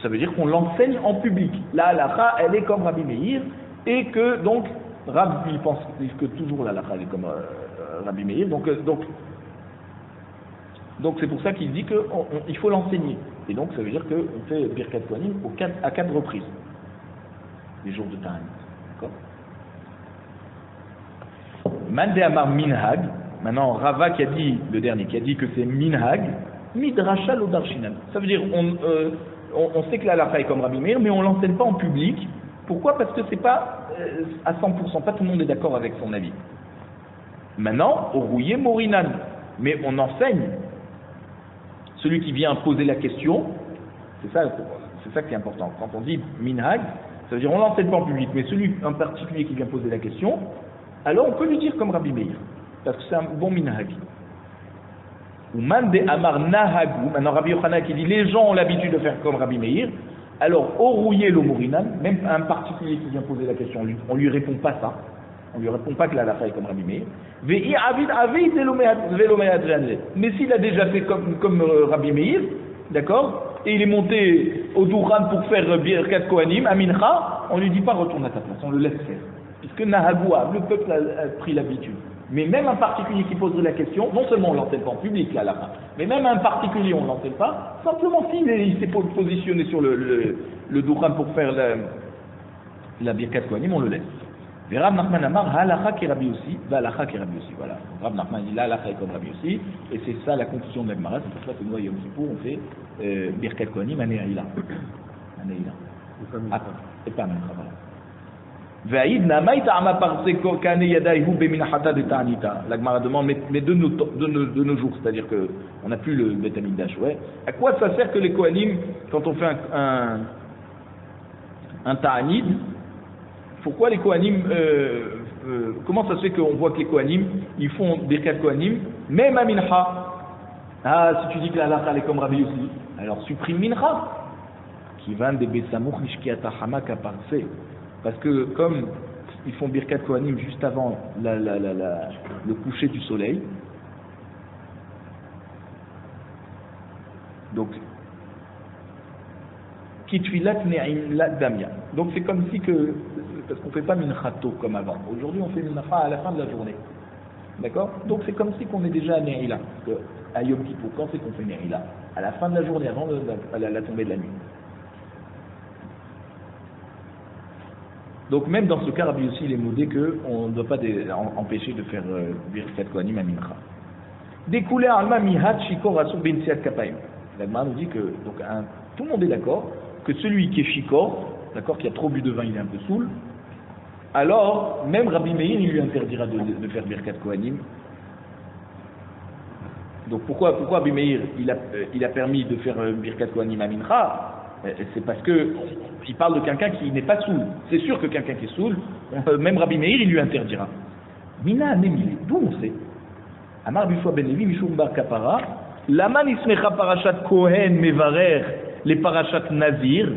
ça veut dire qu'on l'enseigne en public. La halakha, elle est comme Rabbi Meir, et que donc, Rabbi pense que toujours la halakha elle est comme Rabbi Meir, donc c'est pour ça qu'il dit qu'il faut l'enseigner. Et donc ça veut dire qu'on fait Birkat Kohanim à 4 reprises, les jours de Ta'anit. D'accord? Man de Amar Minhag, maintenant Rava qui a dit, le dernier, qui a dit que c'est Minhag, Midrasha lo Darshinan. Ça veut dire, on sait que la halakha est comme Rabbi Meir, mais on ne l'enseigne pas en public. Pourquoi? Parce que c'est pas à 100%, pas tout le monde est d'accord avec son avis. Maintenant, au rouillé Morinan, mais on enseigne. Celui qui vient poser la question, c'est ça qui est important. Quand on dit minhag, ça veut dire on ne l'enseigne pas en public, mais celui en particulier qui vient poser la question, alors on peut lui dire comme Rabbi Meir, parce que c'est un bon minhag. Ou man de Amar Nahagu, maintenant Rabbi Yochanan qui dit les gens ont l'habitude de faire comme Rabbi Meir, alors au rouillé le Morinan, même un particulier qui vient poser la question, on lui répond pas ça, on lui répond pas que la halakha est comme Rabbi Meir. Mais s'il a déjà fait comme Rabbi Meir, d'accord, et il est monté au Douran pour faire Birkat Kohanim, à Mincha, on lui dit pas retourne à ta place, on le laisse faire. Puisque Nahagoua, le peuple a pris l'habitude. Mais même un particulier qui poserait la question, non seulement on ne l'enseigne pas en public, là, mais même un particulier on ne l'enseigne pas, simplement s'il s'est positionné sur le Douran pour faire la Birkat Kohanim, on le laisse. Rav Nachman Amar, halacha ki Rabbi Yossi, halacha ki Rabbi Yossi. Voilà. Rav Nachman dit halacha comme Rabbi Yossi, et c'est ça la conclusion de la Gemara. C'est pour ça que nous, à Yom Kippur, on fait Birkat Kohanim Anéaïla. Anéaïla. Et pas Mincha, voilà. Ve'aïd namaï ta'ama parse kane yadaïhu beminachata de ta'anita. La Gemara demande, mais de nos jours, c'est-à-dire que on n'a plus le Bet Hamikdash, ouais. À quoi ça sert que les Kohanim, quand on fait un ta'anid, pourquoi les Kohanim, comment ça se fait qu'on voit que les Kohanim, ils font Birkat Kohanim, même à Mincha? Ah, si tu dis que la halakha est comme Rabbi Yossi, alors supprime Mincha. Qui va de Besamouch Nishkiata Hamaka Parse. Parce que comme ils font Birkat Kohanim juste avant le coucher du soleil, donc Kitfilat Ne'im Damia. Donc c'est comme si que, parce qu'on ne fait pas Minchato comme avant. Aujourd'hui on fait Mincha à la fin de la journée. D'accord? Donc c'est comme si qu'on est déjà à Ne'ila. À Yom Kippur, quand c'est qu'on fait Ne'ila? À la fin de la journée, avant la tombée de la nuit. Donc même dans ce cas, Rabbi Yossi il est moudé qu'on ne doit pas empêcher de faire Birkat Kohanim à Mincha. Découlé alma mihat shikor asur bensiat kapaim. La Gemara nous dit que donc tout le monde est d'accord que celui qui est shikor, d'accord, qui a trop bu de vin, il est un peu saoul. Alors même Rabbi Meir il lui interdira de faire Birkat Kohanim. Donc pourquoi Rabbi Meir il a permis de faire Birkat Kohanim à Mincha? C'est parce que il parle de quelqu'un qui n'est pas saoul. C'est sûr que quelqu'un qui est saoul, même Rabbi Meir, il lui interdira. Mina Nemile, d'où on sait? Amar Bifua Ben Levi, Mishum Bar Kapara, Laman Ismecha Parashat Kohen Mevarer, les Parashat Nazir,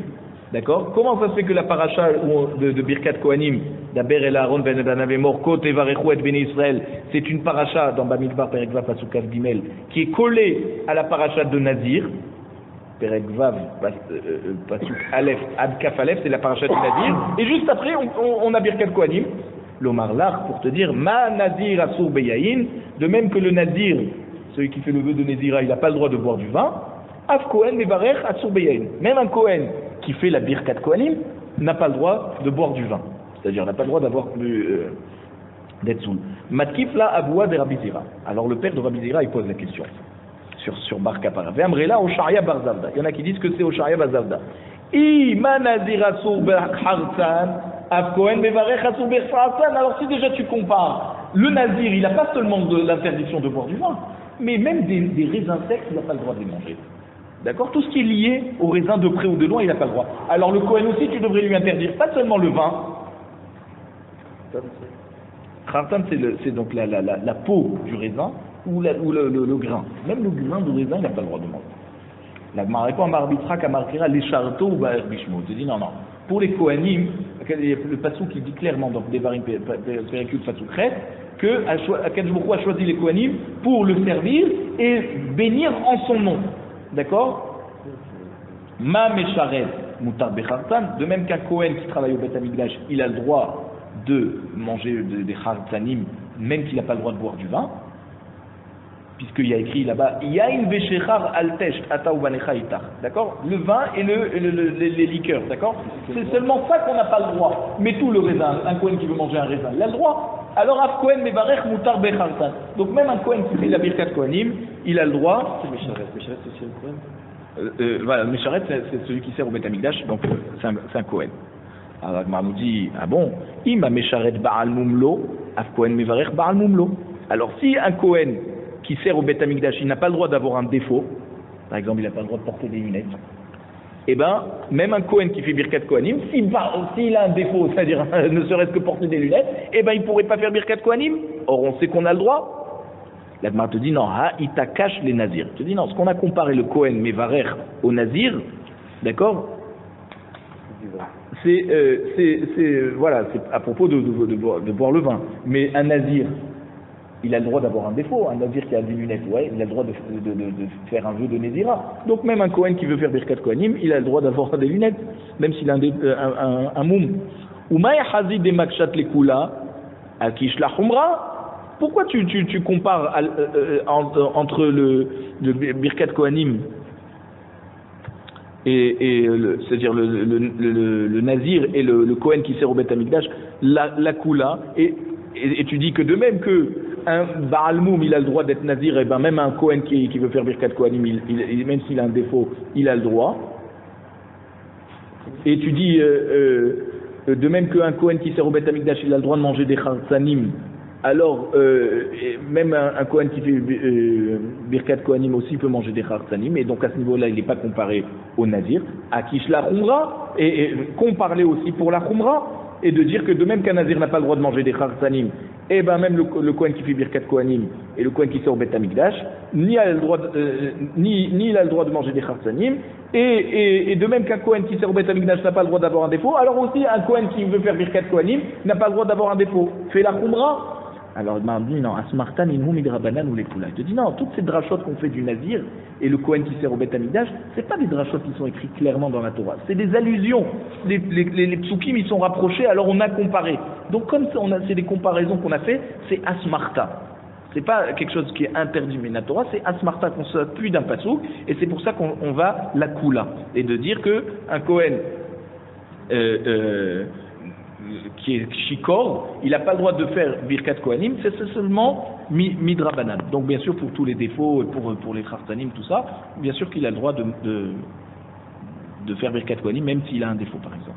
d'accord? Comment ça se fait que la paracha de Birkat Kohanim, d'Aber El Aaron Ben Avemor, Kot Evarechu et Ben Israël, c'est une paracha dans Bamidbar Perek Vav Pasuk Kaf Gimel, qui est collée à la paracha de Nazir. Perek Vav, Pasuk Aleph, Ad Kaf Aleph, c'est la paracha de Nazir. Et juste après, on a Birkat Kohanim. L'Omar Lach, pour te dire, Ma Nazir Asur Beyaïn, de même que le Nazir, celui qui fait le vœu de Nézira, il n'a pas le droit de boire du vin. Af Kohen Mevarech Asur Beyaïn. Même un Kohen qui fait la Birkat Kohanim n'a pas le droit de boire du vin. C'est-à-dire, n'a pas le droit d'avoir d'être saoul. Matkif la Aboua de Rabbi Zira. Alors le père de Rabbi Zira, il pose la question. Sur Bar Kapara. Ve'amrela Osharia Bar Zavda. Il y en a qui disent que c'est Osharia Bar Zavda. Ima Nazir Asur B'Harsan, Av Kohen Mevarech Asur B'Harsan. Alors si déjà tu compares, le Nazir, il n'a pas seulement l'interdiction de boire du vin, mais même des raisins secs, il n'a pas le droit de les manger. D'accord? Tout ce qui est lié aux raisins de près ou de loin, il n'a pas le droit. Alors le Kohen aussi, tu devrais lui interdire pas seulement le vin. Khartan, c'est donc la peau du raisin ou le grain. Même le grain de raisin, il n'a pas le droit de manger. La Gemara répond à Marbitra qu'Amarkira les charteaux ou Ba'er Bishmo. Je dis non. Pour les Kohanim, le Passouk qui dit clairement dans Devarim Perikut Passouk Ret que Akadosh Baruch Hu a choisi les Kohanim pour le servir et bénir en son nom. D'accord? Ma Mesharet Mutar Bechartan, de même qu'un Kohen qui travaille au Bet Hamikdash, il a le droit de manger des Chartanim, même qu'il n'a pas le droit de boire du vin, puisqu'il y a écrit là-bas Yain Veshechar Altesh Ata Ubanecha Itar. D'accord? Le vin et les liqueurs, d'accord? C'est seulement ça qu'on n'a pas le droit. Mais tout le raisin, un Kohen qui veut manger un raisin, il a le droit. Alors Af Kohen Mevarech Mutar Bechartan. Donc même un Kohen qui fait la Birkat Kohanim, il a le droit. C'est Mesharet, c'est aussi un Kohen. Voilà, Mesharet c'est celui qui sert au Bet Hamikdash, donc c'est un Kohen. Alors Agmar nous dit, ah bon, Ima Mesharet Baal Mumlo, Af Kohen Mevarech Baal Mumlo. Alors si un Kohen qui sert au Bet Hamikdash, il n'a pas le droit d'avoir un défaut, par exemple il n'a pas le droit de porter des lunettes, eh bien, même un Kohen qui fait Birkat Kohanim, s'il a un défaut, c'est-à-dire ne serait-ce que porter des lunettes, eh bien il ne pourrait pas faire Birkat Kohanim. Or on sait qu'on a le droit. La Gemara te dit non, il cache les nazirs. Je te dis non, ce qu'on a comparé le Kohen Mevarer au nazir, d'accord, c'est à propos de boire le vin. Mais un nazir, il a le droit d'avoir un défaut. Un nazir qui a des lunettes, ouais, il a le droit de faire un vœu de Nézira. Donc même un Kohen qui veut faire Birkat Kohanim, il a le droit d'avoir des lunettes, même s'il a un moum. Umaï Hazid de Makshat Lekula, Akish la Humra. Pourquoi tu compares entre le Birkat Kohanim c'est-à-dire le nazir et le Kohen qui sert au Beth Amikdash, la Kula, et tu dis que de même que un Baal Moum, il a le droit d'être nazir, et ben même un Kohen qui veut faire Birkat Kohanim, même s'il a un défaut, il a le droit. Et tu dis de même qu'un Kohen qui sert au Beth Amikdash, il a le droit de manger des Khartzanim, alors même un Kohen qui fait Birkat Kohanim aussi peut manger des Khartzanim, et donc à ce niveau-là, il n'est pas comparé au nazir. À Kish la Khumra, et comparé aussi pour la Khumra, et de dire que de même qu'un nazir n'a pas le droit de manger des Khartzanim, et ben même le Kohen qui fait Birkat Kohanim et le Kohen qui sort au Beth Amikdash, ni il a le droit de manger des Khartzanim, et de même qu'un Kohen qui sert au Beth Amikdash n'a pas le droit d'avoir un défaut, alors aussi un Kohen qui veut faire Birkat Kohanim n'a pas le droit d'avoir un défaut. Fait la Khumra. Alors il m'a dit non, Asmartan inhum midrabanan ou les Kula. Je te dis non, toutes ces drachot qu'on fait du nazir et le Kohen qui sert au Beth Amikdash, c'est pas des drachot qui sont écrits clairement dans la Torah, c'est des allusions. Les psukim ils sont rapprochés, alors on a comparé. Donc comme c'est des comparaisons qu'on a fait, c'est Asmarta. C'est pas quelque chose qui est interdit mais la Torah, c'est Asmarta qu'on s'appuie d'un passouk, et c'est pour ça qu'on va la Kula, et de dire que un Kohen qui est shikor, il n'a pas le droit de faire Birkat Kohanim, c'est seulement midrabanan. Donc bien sûr pour tous les défauts, pour les Khartanim, tout ça, bien sûr qu'il a le droit de faire Birkat Kohanim, même s'il a un défaut par exemple.